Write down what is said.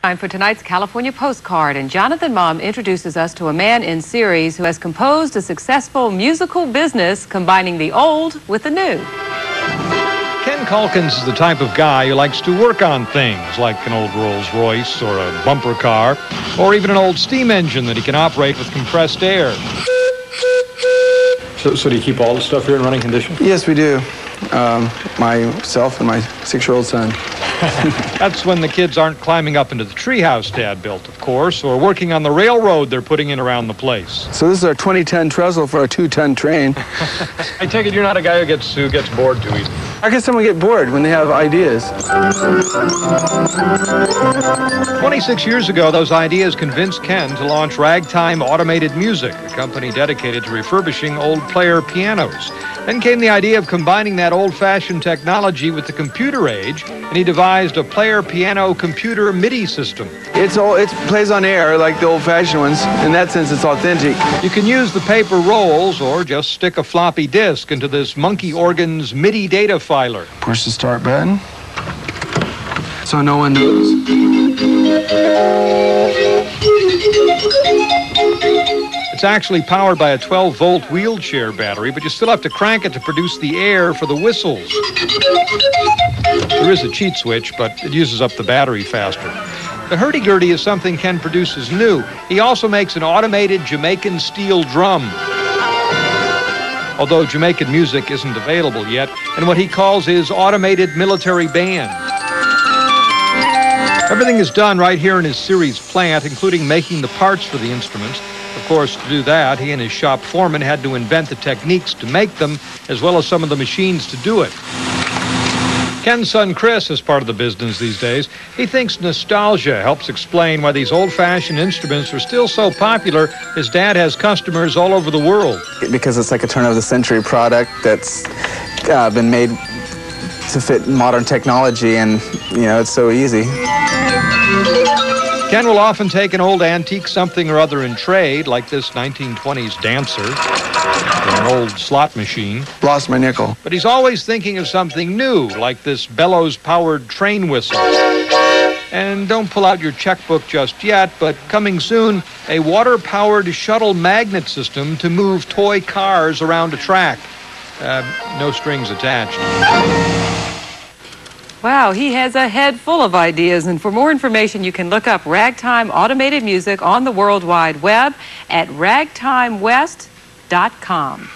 Time for tonight's California Postcard, and Jonathan Mom introduces us to a man in series who has composed a successful musical business combining the old with the new. Ken Caulkins is the type of guy who likes to work on things like an old Rolls Royce or a bumper car or even an old steam engine that he can operate with compressed air. So do you keep all the stuff here in running condition? Yes, we do. Myself and my 6-year-old son. That's when the kids aren't climbing up into the treehouse Dad built, of course, or working on the railroad they're putting in around the place. So this is our 20-ton trestle for a 2-ton train. I take it you're not a guy who gets bored too easily. How can someone get bored when they have ideas? 26 years ago, those ideas convinced Ken to launch Ragtime Automated Music, a company dedicated to refurbishing old player pianos. Then came the idea of combining that old-fashioned technology with the computer age, and he devised a player piano computer MIDI system. It plays on air like the old-fashioned ones. In that sense, it's authentic. You can use the paper rolls or just stick a floppy disk into this monkey organ's MIDI data filer. Push the start button so no one knows. It's actually powered by a 12-volt wheelchair battery, but you still have to crank it to produce the air for the whistles. There is a cheat switch, but it uses up the battery faster. The hurdy-gurdy is something Ken produces new. He also makes an automated Jamaican steel drum, although Jamaican music isn't available yet, and what he calls his automated military band. Everything is done right here in his series plant, including making the parts for the instruments. Of course, to do that, he and his shop foreman had to invent the techniques to make them, as well as some of the machines to do it. Ken's son Chris is part of the business these days. He thinks nostalgia helps explain why these old-fashioned instruments are still so popular. His dad has customers all over the world. Because it's like a turn-of-the-century product that's been made to fit modern technology, and, it's so easy. Ken will often take an old antique something or other in trade, like this 1920s dancer, or an old slot machine. Lost my nickel. But he's always thinking of something new, like this bellows-powered train whistle. And don't pull out your checkbook just yet, but coming soon, a water-powered shuttle magnet system to move toy cars around a track. No strings attached. Wow, he has a head full of ideas, and for more information, you can look up Ragtime Automated Music on the World Wide Web at ragtimewest.com.